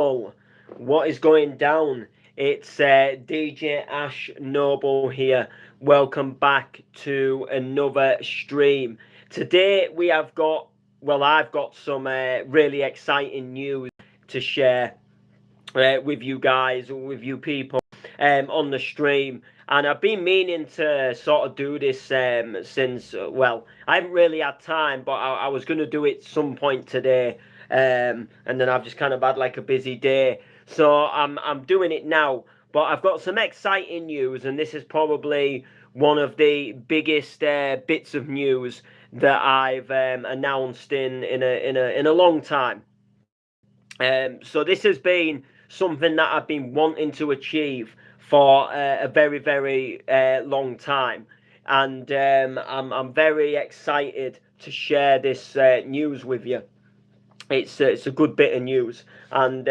What is going down? It's DJ Ash Noble here. Welcome back to another stream. Today I've got some really exciting news to share with you guys, with you people on the stream. And I've been meaning to sort of do this since, I haven't really had time, but I was going to do it some point today. And then I've just kind of had like a busy day. So I'm doing it now. But I've got some exciting news, and this is probably one of the biggest bits of news that I've announced in a long time. So this has been something that I've been wanting to achieve for a very long time, and I'm very excited to share this news with you. It's a good bit of news, and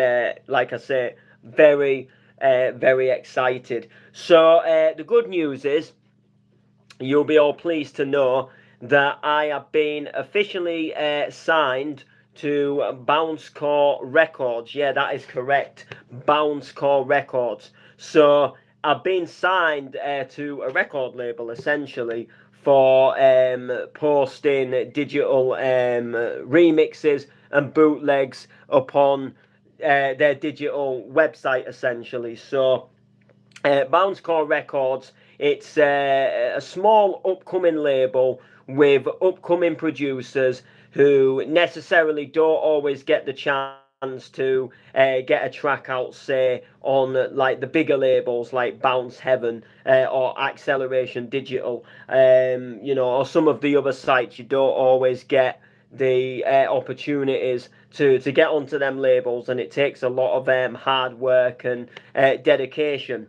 like I say, very excited. So the good news is you'll be all pleased to know that I have been officially signed to Bounce Core Records. Yeah, that is correct. Bounce Core Records. So I've been signed to a record label essentially for posting digital remixes and bootlegs upon their digital website essentially. So Bounce Core Records, it's a small upcoming label with upcoming producers who necessarily don't always get the chance to get a track out, say, on like the bigger labels like Bounce Heaven or Acceleration Digital, or some of the other sites. You don't always get the opportunities to get onto them labels, and it takes a lot of hard work and dedication.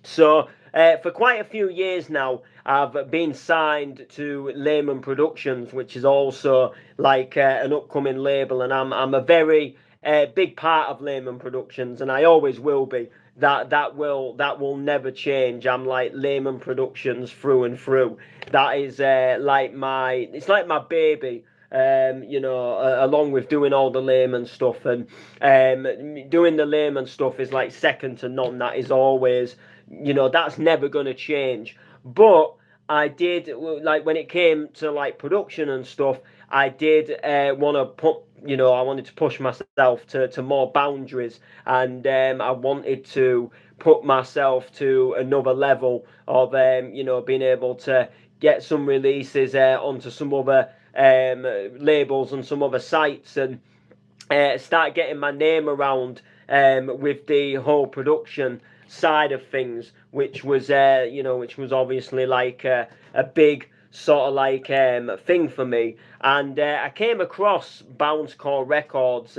So for quite a few years now, I've been signed to Lehman Productions, which is also like an upcoming label, and I'm a very big part of Lehman Productions, and I always will be. That will never change. I'm like Lehman Productions through and through. That is it's like my baby. Along with doing all the layman stuff, and doing the layman stuff is like second to none. That is always, that's never going to change. But I did, like, when it came to like production and stuff, I did want to I wanted to push myself to more boundaries, and I wanted to put myself to another level of being able to get some releases onto some other labels and some other sites, and start getting my name around with the whole production side of things, which was obviously like a big sort of like thing for me. And I came across Bounce Core Records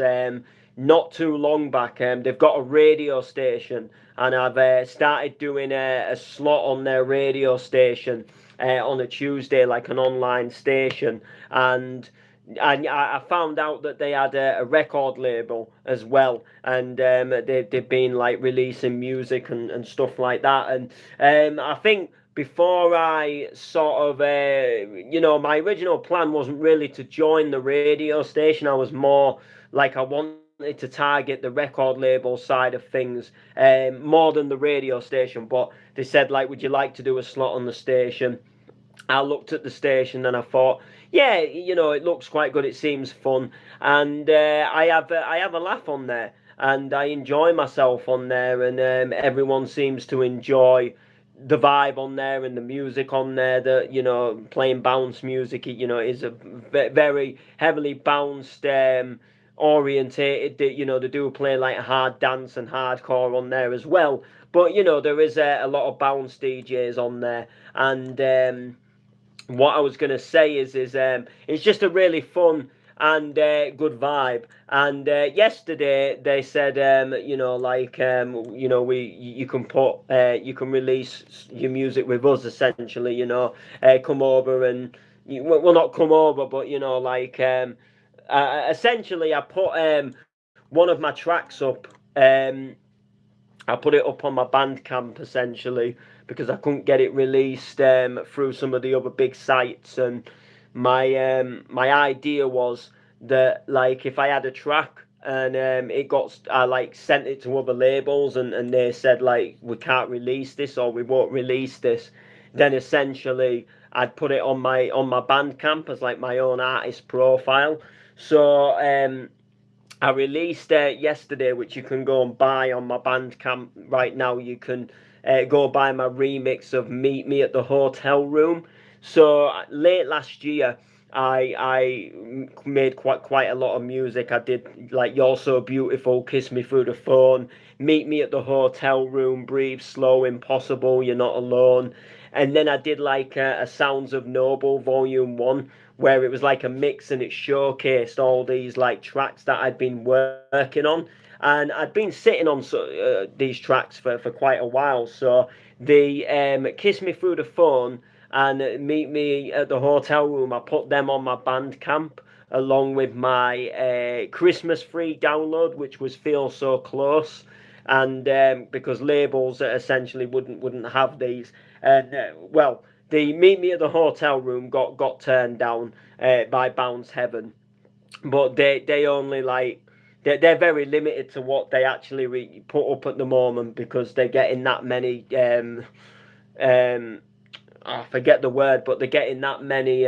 not too long back. They've got a radio station, and I've started doing a slot on their radio station on a Tuesday, like an online station, and I found out that they had a record label as well, and they've been like releasing music and stuff like that. And I think before I sort of, my original plan wasn't really to join the radio station. I was more like I wanted to target the record label side of things more than the radio station. But they said, like, would you like to do a slot on the station? I looked at the station and I thought, yeah, it looks quite good. It seems fun, and I have a laugh on there, and I enjoy myself on there, and everyone seems to enjoy the vibe on there and the music on there. That playing bounce music, is a very heavily bounced. Orientated, they do play like hard dance and hardcore on there as well, but there is a lot of bounce DJs on there, and what I was going to say is it's just a really fun and good vibe. And yesterday they said, we you can release your music with us essentially. Come over and well, not come over, but essentially I put one of my tracks up. I put it up on my Bandcamp essentially because I couldn't get it released through some of the other big sites, and my idea was that, like, if I had a track and I like sent it to other labels, and they said like we can't release this or we won't release this. Then essentially I'd put it on my Bandcamp as like my own artist profile. So I released yesterday, which you can go and buy on my Bandcamp right now. You can go buy my remix of "Meet Me at the Hotel Room." So late last year, I made quite a lot of music. I did like "You're So Beautiful," "Kiss Me Through the Phone," "Meet Me at the Hotel Room," "Breathe Slow," "Impossible," "You're Not Alone," and then I did like a "Sounds of Noble" Volume One, where it was like a mix and it showcased all these like tracks that I'd been working on. And I'd been sitting on these tracks for quite a while. So the "Kiss Me Through the Phone" and "Meet Me at the Hotel Room," I put them on my Bandcamp along with my Christmas free download, which was "Feel So Close." And because labels essentially wouldn't have these, and well, the "Meet Me at the Hotel Room" got turned down by Bounce Heaven, but they only like they're very limited to what they actually put up at the moment, because they're getting that many um I forget the word, but they're getting that many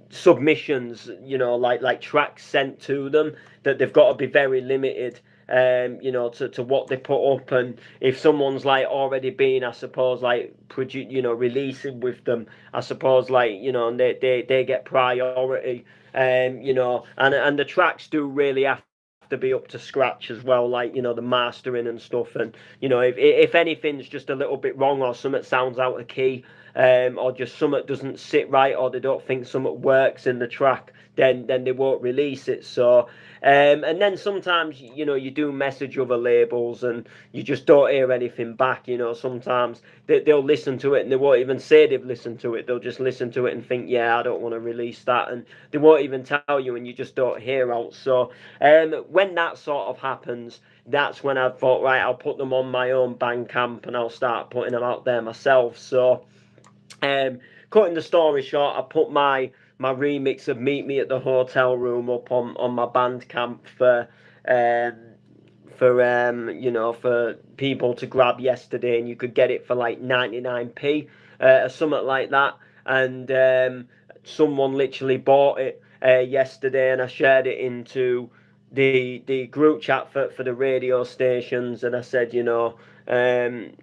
submissions, like tracks sent to them, that they've got to be very limited, to what they put up. And if someone's like already been, I suppose, like releasing with them, I suppose, like, and they get priority, and the tracks do really have to be up to scratch as well, like, the mastering and stuff. And if anything's just a little bit wrong, or something sounds out of key, or just something doesn't sit right, or they don't think something works in the track, then they won't release it. So and then sometimes you do message other labels and you just don't hear anything back. Sometimes they'll listen to it and they won't even say they've listened to it. They'll just listen to it and think, yeah, I don't want to release that, and they won't even tell you, and you just don't hear out. So when that sort of happens, that's when I thought, right, I'll put them on my own Bandcamp and I'll start putting them out there myself. So cutting the story short, I put my remix of "Meet Me at the Hotel Room" up on my Bandcamp um, for people to grab yesterday, and you could get it for like 99p or something like that. And someone literally bought it yesterday, and I shared it into the group chat for the radio stations, and I said, I'm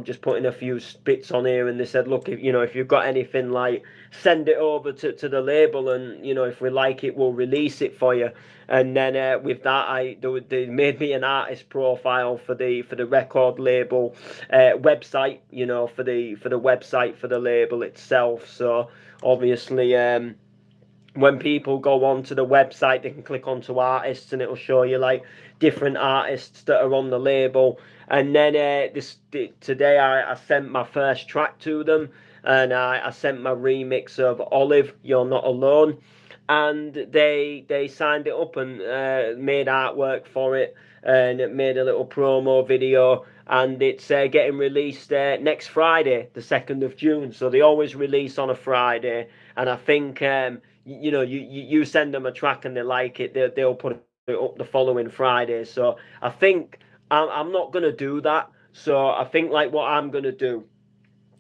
just putting a few bits on here, and they said, look, if you've got anything, like, send it over to the label, and if we like it, we'll release it for you. And then with that, they made me an artist profile for the record label website, for the website for the label itself. So obviously, when people go onto the website, they can click onto artists, and it'll show you like different artists that are on the label. And then today I sent my first track to them, and I sent my remix of "Olive, You're Not Alone," and they signed it up and made artwork for it, and it made a little promo video, and it's getting released next Friday, the 2nd of June. So they always release on a Friday, and I think you send them a track and they like it, they'll put it up the following Friday. So I think I'm not gonna do that. So I think like what I'm gonna do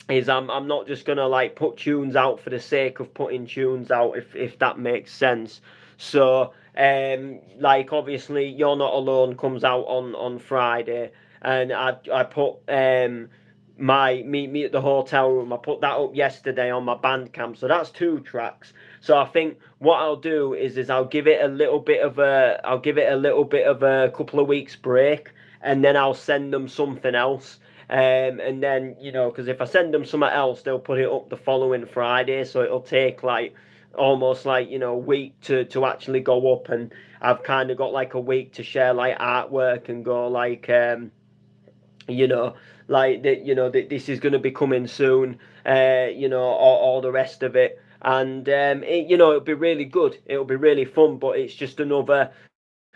is I'm not just gonna like put tunes out for the sake of putting tunes out, if that makes sense. So like obviously "You're Not Alone" comes out on Friday, and I put my "Meet Me at the Hotel Room," I put that up yesterday on my Bandcamp. So that's 2 tracks. So I think what I'll do is I'll give it a little bit of a couple of weeks break, and then I'll send them something else. And then, because if I send them something else, they'll put it up the following Friday. So it'll take like almost like, a week to actually go up. And I've kind of got like a week to share like artwork and go like, you know, like that, this is going to be coming soon, all the rest of it. And, it'll be really good. It'll be really fun, but it's just another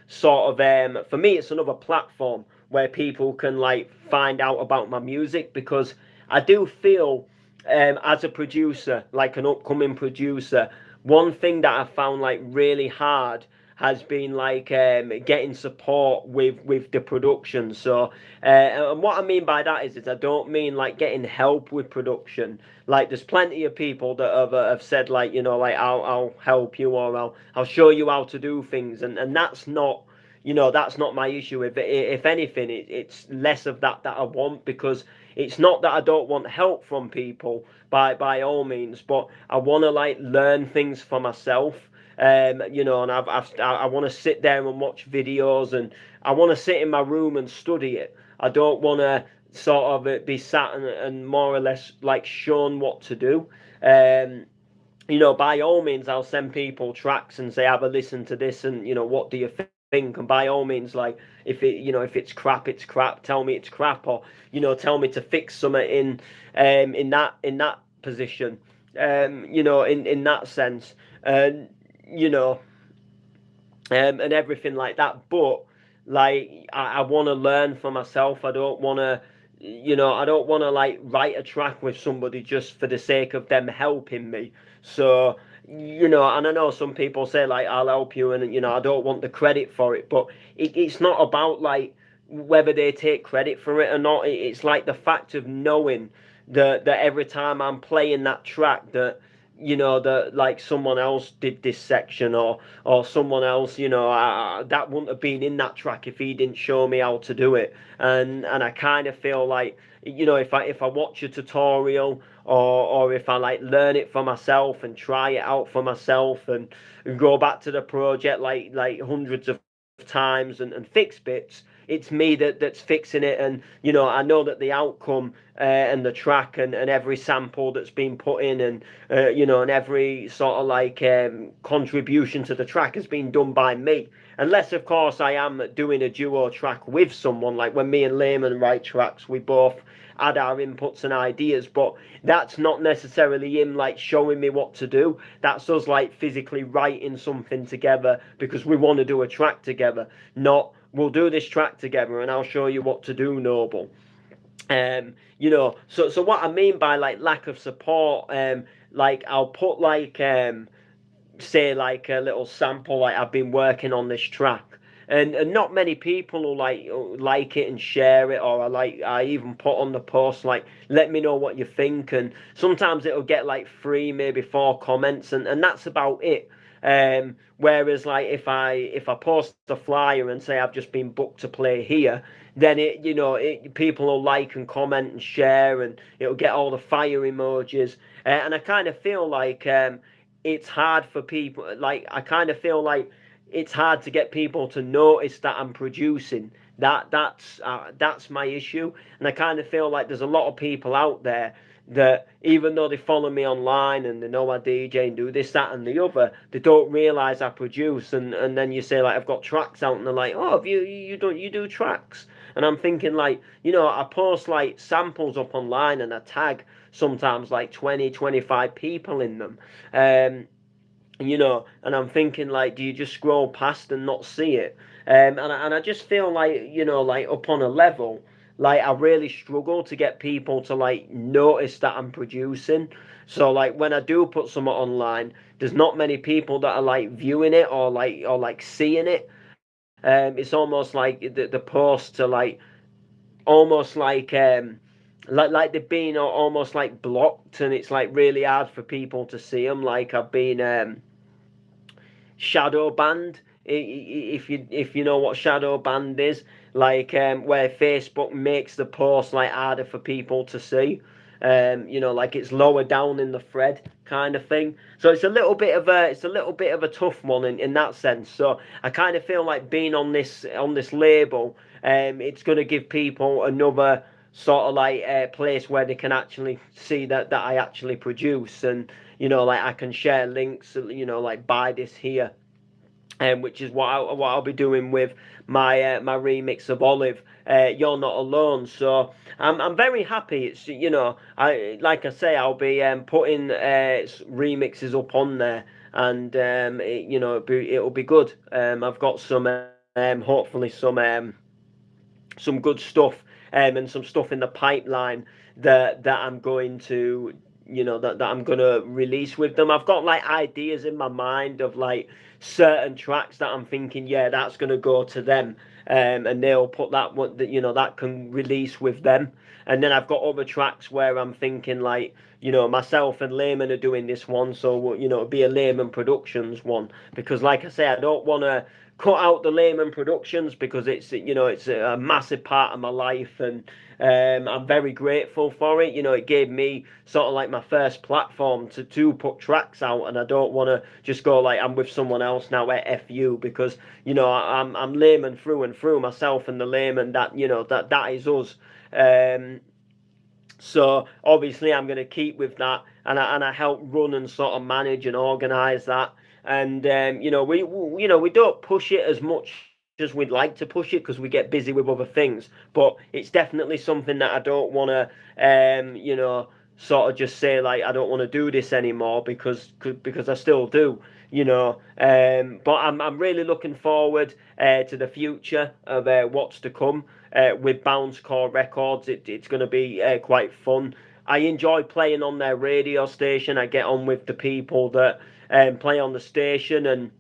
sort of for me, it's another platform where people can like find out about my music, because I do feel as a producer, like an upcoming producer, one thing that I found like really hard has been like getting support with the production. So and what I mean by that is I don't mean like getting help with production. Like there's plenty of people that have said like, you know, like I'll help you, or I'll show you how to do things, and that's not, you know, that's not my issue. If anything, it's less of that I want, because it's not that I don't want help from people by all means, but I want to like learn things for myself. You know, and I want to sit there and watch videos, and I want to sit in my room and study it. I don't want to sort of be sat and more or less like shown what to do. You know, by all means, I'll send people tracks and say, have a listen to this, and you know, what do you think? And by all means, like if it, you know, if it's crap, it's crap. Tell me it's crap, or you know, tell me to fix something in that position. You know, in that sense, and you know, and everything like that. But like, I want to learn for myself. I don't want to, you know, I don't want to like write a track with somebody just for the sake of them helping me. So, you know, and I know some people say like, I'll help you, and you know, I don't want the credit for it, but it's not about like whether they take credit for it or not. It's like the fact of knowing that every time I'm playing that track, that you know, that like someone else did this section, or someone else, you know, that wouldn't have been in that track if he didn't show me how to do it. And I kind of feel like, you know, if I watch a tutorial, or if I like learn it for myself and try it out for myself, and go back to the project like hundreds of times, and fix bits, it's me that's fixing it. And you know, I know that the outcome, and the track, and every sample that's been put in, and you know, and every sort of like contribution to the track has been done by me, unless of course I am doing a duo track with someone. Like when me and Layman write tracks, we both add our inputs and ideas, but that's not necessarily him like showing me what to do. That's us like physically writing something together because we want to do a track together, not we'll do this track together and I'll show you what to do, Noble. You know, so what I mean by like lack of support, like I'll put like say like a little sample, like I've been working on this track, and not many people will like it and share it, or I even put on the post like, let me know what you think, and sometimes it'll get like 3, maybe 4 comments, and that's about it. Whereas like if I post a flyer and say I've just been booked to play here, then it, you know, people will like and comment and share, and it'll get all the fire emojis, and I kind of feel like it's hard for people. Like I kind of feel like it's hard to get people to notice that I'm producing. That's my issue, and I kind of feel like there's a lot of people out there that even though they follow me online and they know I DJ and do this, that, and the other, they don't realise I produce. And then you say like I've got tracks out, and they're like, oh, have you do tracks? And I'm thinking like, you know, I post like samples up online and I tag sometimes like 20-25 people in them. You know, and I'm thinking like, do you just scroll past and not see it? And I just feel like, you know, like up on a level, like I really struggle to get people to like notice that I'm producing. So like when I do put something online, there's not many people that are like viewing it, or like seeing it. It's almost like the posts are like almost like they've been almost like blocked, and it's like really hard for people to see them. Like I've been shadow banned. If you know what shadow banned is, like where Facebook makes the post like harder for people to see. You know, like it's lower down in the thread kind of thing. So it's a little bit of a tough one in that sense. So I kind of feel like being on this label, it's going to give people another sort of like place where they can actually see that I actually produce, and you know, like I can share links, you know, like buy this here, which is what I'll be doing with my remix of Olive. You're Not Alone. So I'm very happy. It's, you know, I like I say, I'll be putting remixes up on there, and you know, it'll be good. I've got some hopefully some good stuff, and some stuff in the pipeline that I'm going to that I'm gonna release with them. I've got like ideas in my mind of like certain tracks that I'm thinking, yeah, that's gonna go to them, and they'll put that one that that can release with them. And then I've got other tracks where I'm thinking like, myself and Layman are doing this one, so it'll be a Layman Productions one, because like I say, I don't want to cut out the Layman Productions because it's a massive part of my life, and I'm very grateful for it. It gave me sort of like my first platform to put tracks out, and I don't want to just go like I'm with someone else now at FU, because I'm Layman through and through, myself and the Layman, that is us. So obviously I'm going to keep with that, and I help run and sort of manage and organise that. And we don't push it as much as we'd like to push it because we get busy with other things. But it's definitely something that I don't want to sort of just say like I don't want to do this anymore, because I still do. But I'm really looking forward to the future of what's to come with Bouncecore Records. It's going to be quite fun. I enjoy playing on their radio station. I get on with the people that play on the station, and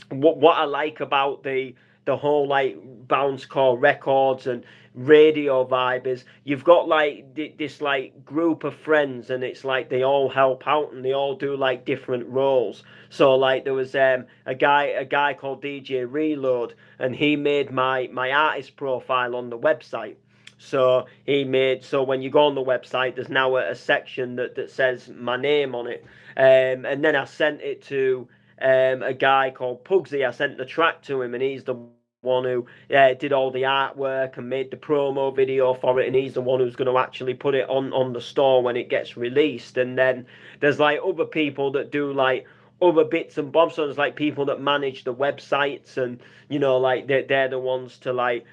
what I like about the whole like Bouncecore Records and radio vibe is you've got like this like group of friends, and it's like they all help out and they all do like different roles. So like there was a guy called DJ Reload, and he made my artist profile on the website. So when you go on the website, there's now a section that says my name on it. And then I sent it to a guy called Pugsy. I sent the track to him, and he's the one who did all the artwork and made the promo video for it, and he's the one who's going to actually put it on the store when it gets released. And then there's like other people that do like other bits and bobs. So there's like people that manage the websites, and like they're the ones to like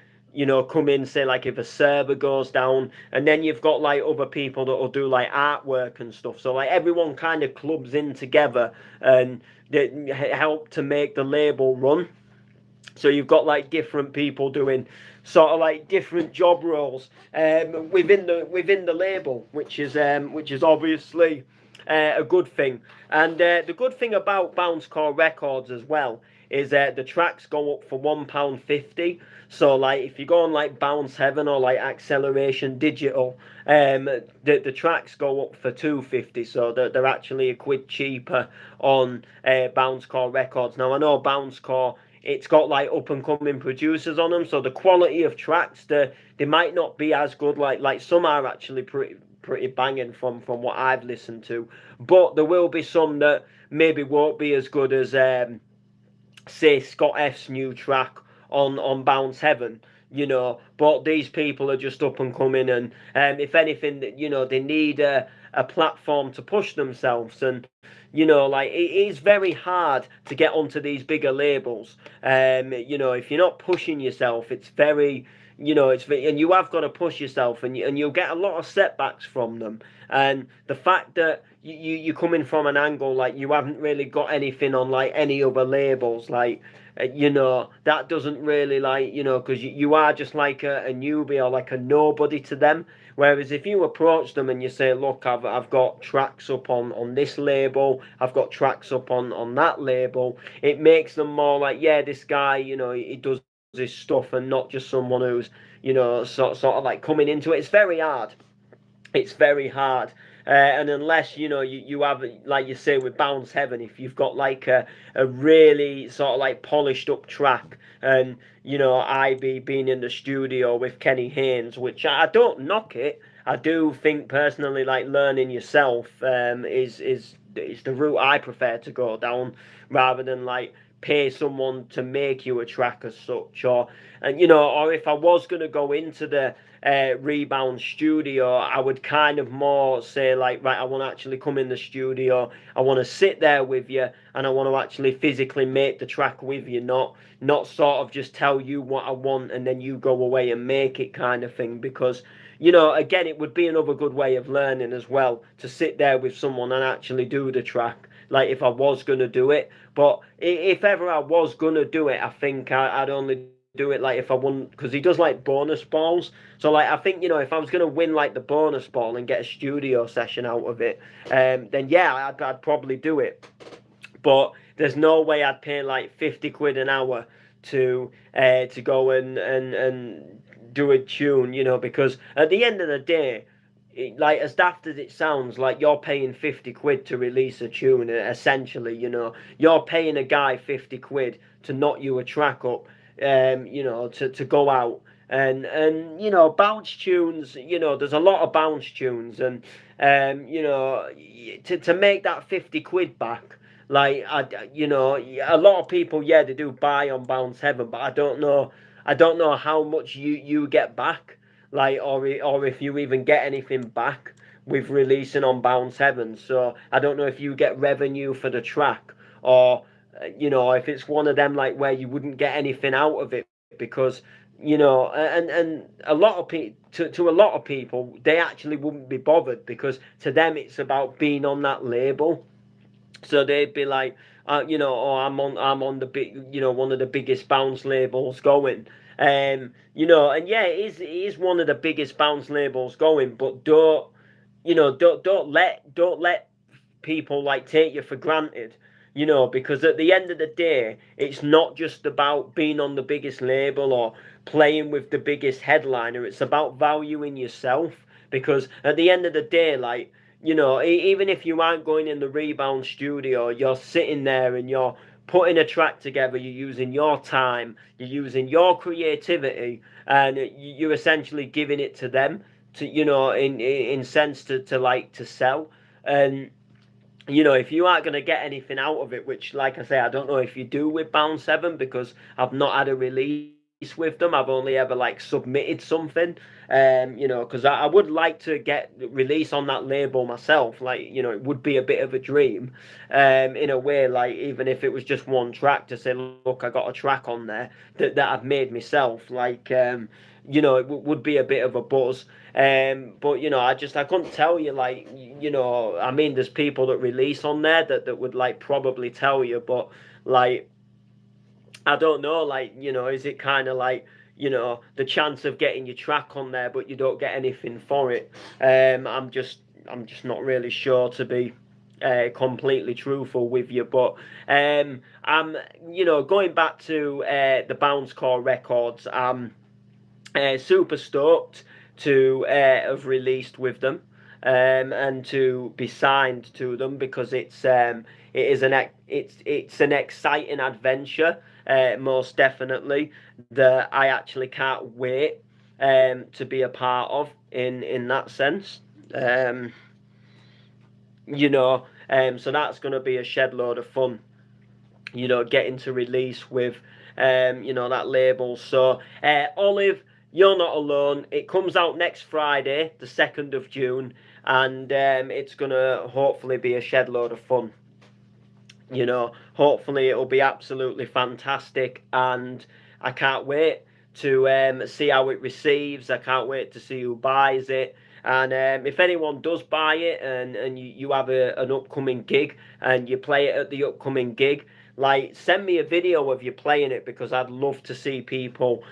come in, say like if a server goes down. And then you've got like other people that will do like artwork and stuff. So like everyone kind of clubs in together, and they help to make the label run. So you've got like different people doing sort of like different job roles within the label, which is obviously a good thing. And the good thing about Bouncecore Records as well is the tracks go up for £1.50. So like if you go on like Bounce Heaven or like Acceleration Digital, the tracks go up for £2.50. So they're actually a quid cheaper on Bouncecore Records. Now I know Bouncecore, it's got like up and coming producers on them, so the quality of tracks, they might not be as good. Like some are actually pretty banging from what I've listened to, but there will be some that maybe won't be as good as say Scott F's new track on Bounce Heaven. But these people are just up and coming, and if anything, they need a platform to push themselves. And like it is very hard to get onto these bigger labels. If you're not pushing yourself, it's very, and you have got to push yourself, and you'll get a lot of setbacks from them. And the fact that you come in from an angle like you haven't really got anything on like any other labels, like that doesn't really like, because you are just like a newbie or like a nobody to them. Whereas if you approach them and you say, look, I've got tracks up on this label, I've got tracks up on that label, it makes them more like, yeah, this guy, he does his stuff, and not just someone who's, sort of like coming into it. It's very hard. It's very hard. And unless you have, like you say with Bounce Heaven, if you've got like a really sort of like polished up track, and I being in the studio with Kenny Haynes, which I don't knock it. I do think personally like learning yourself is the route I prefer to go down, rather than like pay someone to make you a track as such. Or if I was going to go into the Rebound studio, I would kind of more say like, right, I want to actually come in the studio, I want to sit there with you, and I want to actually physically make the track with you, not sort of just tell you what I want and then you go away and make it kind of thing. Because again, it would be another good way of learning as well, to sit there with someone and actually do the track, like if I was going to do it. But if ever I was going to do it, I think I'd only do it like if I won, because he does like bonus balls. So like I think, you know, if I was gonna win like the bonus ball and get a studio session out of it, then yeah, I'd probably do it. But there's no way I'd pay like 50 quid an hour to go and do a tune, you know, because at the end of the day, like as daft as it sounds, like you're paying 50 quid to release a tune. Essentially, you know, you're paying a guy 50 quid to knock you a track up, you know, to go out and you know, bounce tunes. You know, there's a lot of bounce tunes, and you know, to make that 50 quid back. Like you know, a lot of people, yeah, they do buy on Bounce Heaven, but I don't know how much you get back, like, or if you even get anything back with releasing on Bounce Heaven. So I don't know if you get revenue for the track, or you know, if it's one of them like where you wouldn't get anything out of it because you know, and a lot of people, to a lot of people, they actually wouldn't be bothered because to them it's about being on that label. So they'd be like, you know, oh, I'm on the big, you know, one of the biggest bounce labels going. You know, and yeah, it is one of the biggest bounce labels going, but don't, you know, don't let people like take you for granted, you know, because at the end of the day, it's not just about being on the biggest label or playing with the biggest headliner. It's about valuing yourself, because at the end of the day, like, you know, even if you aren't going in the Rebound studio, you're sitting there and you're putting a track together, you're using your time, you're using your creativity, and you're essentially giving it to them to, you know, in sense to like to sell. And you know, if you aren't going to get anything out of it, which, like I say, I don't know if you do with Bound 7 because I've not had a release with them. I've only ever like submitted something, you know, because I would like to get release on that label myself. Like, you know, it would be a bit of a dream, in a way. Like, even if it was just one track to say, look, I got a track on there that I've made myself. Like, you know, it would be a bit of a buzz. But you know, I couldn't tell you, like, you know, I mean, there's people that release on there that would like probably tell you, but like, I don't know, like, you know, is it kind of like, you know, the chance of getting your track on there, but you don't get anything for it? I'm just not really sure, to be completely truthful with you. But I'm, you know, going back to the Bounce Core Records, I'm super stoked to have released with them, and to be signed to them, because it is it's an exciting adventure, most definitely, that I actually can't wait to be a part of in that sense. Um, you know, so that's going to be a shed load of fun, you know, getting to release with you know, that label. So Olive, you're not alone. It comes out next Friday, the 2nd of June, and it's gonna hopefully be a shed load of fun. You know, hopefully it'll be absolutely fantastic, and I can't wait to see how it receives. I can't wait to see who buys it. And if anyone does buy it, and you have an upcoming gig and you play it at the upcoming gig, like, send me a video of you playing it, because I'd love to see people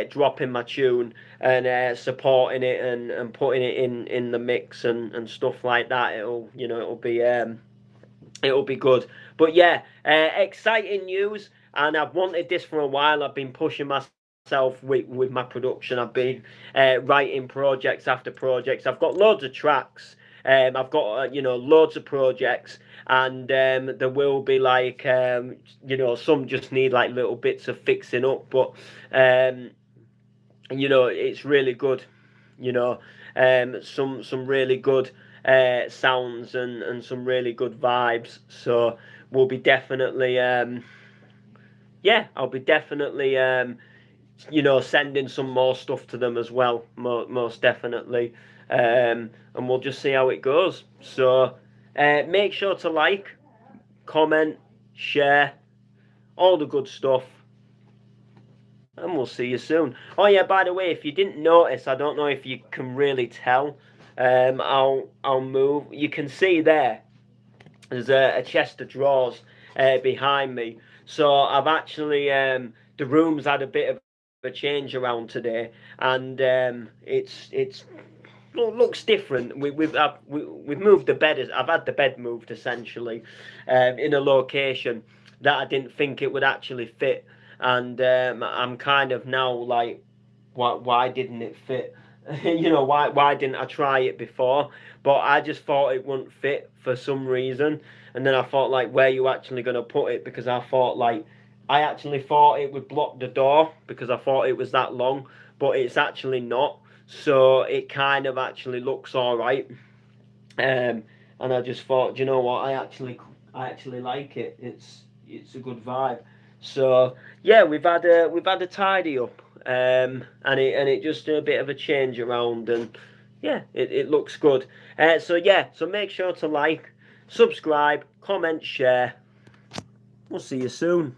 dropping my tune and supporting it and putting it in the mix and stuff like that. It'll, you know, it'll be good. But yeah, exciting news, and I've wanted this for a while. I've been pushing myself with my production. I've been writing projects after projects. I've got loads of tracks. I've got you know, loads of projects, and there will be like you know, some just need like little bits of fixing up, but you know, it's really good. You know, some really good sounds and some really good vibes. So we'll be definitely yeah, I'll be definitely you know, sending some more stuff to them as well, most definitely, and we'll just see how it goes. So make sure to like, comment, share, all the good stuff, and we'll see you soon. Oh yeah, by the way, if you didn't notice, I don't know if you can really tell, I'll move. You can see there's a chest of drawers behind me. So I've actually the room's had a bit of a change around today, and it's looks different. We've moved the bed. I've had the bed moved essentially, in a location that I didn't think it would actually fit, and I'm kind of now like, why didn't it fit? You know, why didn't I try it before? But I just thought it wouldn't fit for some reason, and then I thought, like, where are you actually gonna put it? Because I thought, like, I actually thought it would block the door because I thought it was that long, but it's actually not. So it kind of actually looks all right. And I just thought, you know what, I actually like it. It's a good vibe. So yeah, we've had a tidy up, and it just a bit of a change around, and yeah, it looks good. So yeah, so make sure to like, subscribe, comment, share. We'll see you soon.